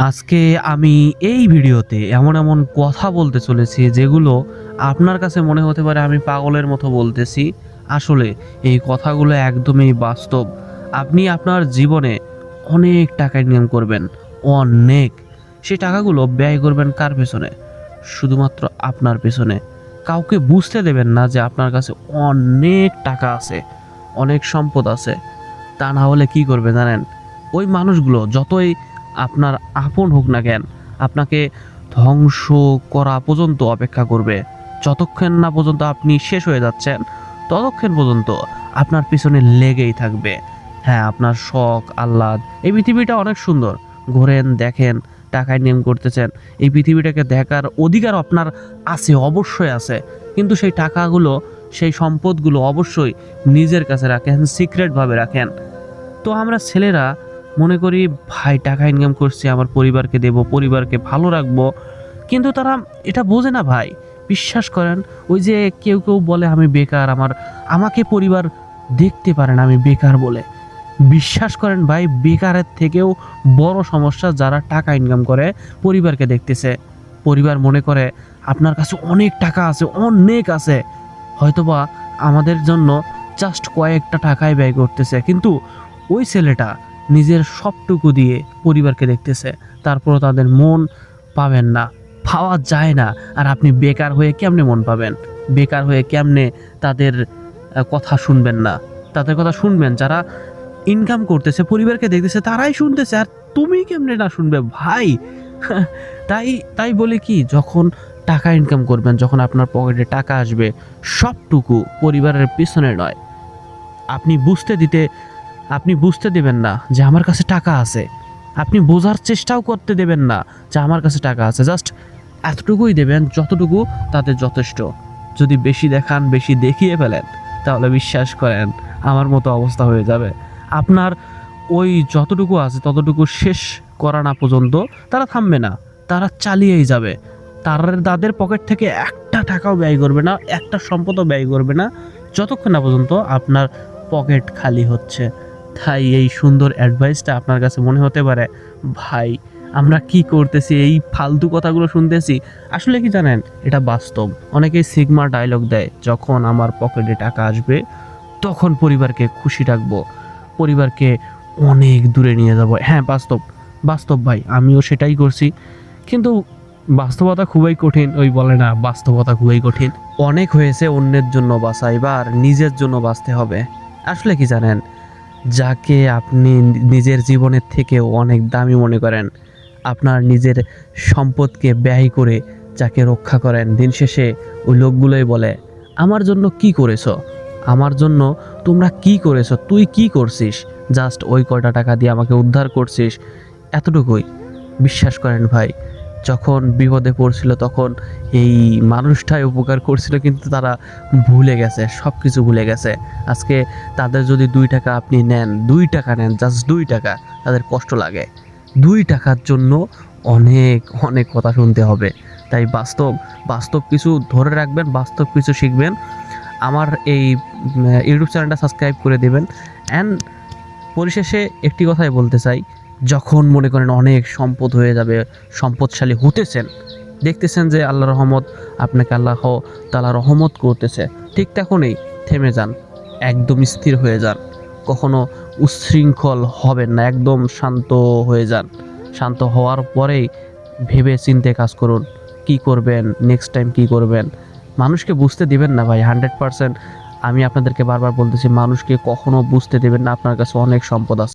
আজকে আমি এই ভিডিওতে এমন এমন কথা বলতে চলেছি যেগুলো আপনার কাছে মনে হতে পারে আমি পাগলের মতো বলতেছি। আসলে এই কথাগুলো একদমই বাস্তব। আপনি আপনার জীবনে অনেক টাকা ইনকাম করবেন, অনেক। সেই টাকাগুলো ব্যয় করবেন কার পেছনে? শুধুমাত্র আপনার পেছনে। কাউকে বুঝতে দেবেন না যে আপনার কাছে অনেক টাকা আছে, অনেক সম্পদ আছে। তা না হলে কি করবে জানেন? ওই মানুষগুলো যতই আপনার আপন হোক না কেন, আপনাকে ধ্বংস করা পর্যন্ত অপেক্ষা করবে। যতক্ষণ না পর্যন্ত আপনি শেষ হয়ে যাচ্ছেন, ততক্ষণ পর্যন্ত আপনার পিছনে লেগেই থাকবে। হ্যাঁ, আপনার শখ আহ্লাদ, এই পৃথিবীটা অনেক সুন্দর। ঘোরেন, দেখেন, টাকা ইনকাম করতেছেন। এই পৃথিবীটাকে দেখার অধিকার আপনার আছে, অবশ্যই আছে। কিন্তু সেই টাকাগুলো, সেই সম্পদগুলো অবশ্যই নিজের কাছে রাখেন, সিক্রেটভাবে রাখেন। তো আমরা ছেলেরা মনে করি ভাই টাকা ইনকাম করছি, আমার পরিবারকে দেব, পরিবারকে ভালো রাখবো। কিন্তু তারা এটা বোঝে না ভাই। বিশ্বাস করেন, ওই যে কেউ কেউ বলে আমি বেকার, আমাকে পরিবার দেখতে পারে না, আমি বেকার বলে। বিশ্বাস করেন ভাই, বেকারের থেকেও বড় সমস্যা যারা টাকা ইনকাম করে পরিবারকে দেখতেছে। পরিবার মনে করে আপনার কাছে অনেক টাকা আছে, অনেক আছে, হয়তোবা আমাদের জন্য জাস্ট কয়েকটা টাকাই ব্যয় করতেছে। কিন্তু ওই ছেলেটা নিজের সবটুকু দিয়ে পরিবারকে দেখতেছে, তারপরও তাদের মন পাবেন না, পাওয়া যায় না। আর আপনি বেকার হয়ে কেমনে মন পাবেন? বেকার হয়ে কেমনে তাদের কথা শুনবেন না? তাদের কথা শুনবেন যারা ইনকাম করতেছে, পরিবারকে দেখতেছে, তারাই শুনতেছে। আর তুমি কেমনে না শুনবে ভাই? তাই তাই বলে কি, যখন টাকা ইনকাম করবেন, যখন আপনার পকেটে টাকা আসবে, সবটুকু পরিবারের পিছনে নয়। আপনি আপনি বুঝতে দেবেন না যে আমার কাছে টাকা আছে। আপনি বোঝার চেষ্টাও করতে দেবেন না যে আমার কাছে টাকা আছে। জাস্ট এতটুকুই দেবেন যতটুকু তাদের যথেষ্ট। যদি বেশি দেখান, বেশি দেখিয়ে ফেলেন, তাহলে বিশ্বাস করেন আমার মতো অবস্থা হয়ে যাবে। আপনার ওই যতটুকু আছে ততটুকু শেষ করা না পর্যন্ত তারা থামবে না, তারা চালিয়েই যাবে। তাদের পকেট থেকে একটা টাকাও ব্যয় করবে না, একটা সম্পদও ব্যয় করবে না, যতক্ষণ না পর্যন্ত আপনার পকেট খালি হচ্ছে। তাই এই সুন্দর অ্যাডভাইসটা আপনার কাছে মনে হতে পারে ভাই আমরা কি করতেছি, এই ফালতু কথাগুলো শুনতেছি। আসলে কি জানেন, এটা বাস্তব। অনেকেই সিগমা ডায়লগ দেয়, যখন আমার পকেটে টাকা আসবে তখন পরিবারকে খুশি রাখবো, পরিবারকে অনেক দূরে নিয়ে যাব। হ্যাঁ, বাস্তব, বাস্তব ভাই, আমিও সেটাই করছি। কিন্তু বাস্তবতা খুবই কঠিন। ওই বলে না, বাস্তবতা খুবই কঠিন। অনেক হয়েছে অন্যের জন্য বাঁচা, এবার নিজের জন্য বাঁচতে হবে। আসলে কি জানেন, যাকে আপনি নিজের জীবনের থেকেও অনেক দামি মনে করেন, আপনার নিজের সম্পদকে ব্যয় করে যাকে রক্ষা করেন, দিন শেষে ওই লোকগুলোই বলে আমার জন্য কি করেছো, আমার জন্য তোমরা কি করেছো, তুই কি করছিস, জাস্ট ওই কয়টা টাকা দিয়ে আমাকে উদ্ধার করছিস, এতটুকুই। বিশ্বাস করেন ভাই, যখন বিপদে পড়ছিল তখন এই মানুষটাই উপকার করছিল, কিন্তু তারা ভুলে গেছে, সব কিছু ভুলে গেছে। আজকে তাদের যদি 2 টাকা আপনি নেন, 2 টাকা নেন, জাস্ট 2 টাকা, তাদের কষ্ট লাগে। 2 টাকার জন্য অনেক অনেক কথা শুনতে হবে। তাই বাস্তব বাস্তব কিছু ধরে রাখবেন, বাস্তব কিছু শিখবেন। আমার এই ইউটিউব চ্যানেলটা সাবস্ক্রাইব করে দেবেন। অ্যান্ড পরিশেষে একটি কথাই বলতে চাই, যখন মনে করেন অনেক সম্পদ হয়ে যাবে, সম্পদশালী হতেছেন, দেখতেছেন যে আল্লাহ রহমত, আপনাকে আল্লাহ তাআলা রহমত করতেছে, ঠিক তখনই থেমে যান, একদম স্থির হয়ে যান। কখনো উচ্ছৃঙ্খল হবেন না, একদম শান্ত হয়ে যান। শান্ত হওয়ার পরেই ভেবে চিন্তে কাজ করুন, কি করবেন, নেক্সট টাইম কি করবেন। মানুষকে বুঝতে দিবেন না ভাই, 100%। আমি আপনাদেরকে বারবার বলতেছি, মানুষকে কখনো বুঝতে দেবেন না আপনার কাছে অনেক সম্পদ আছে।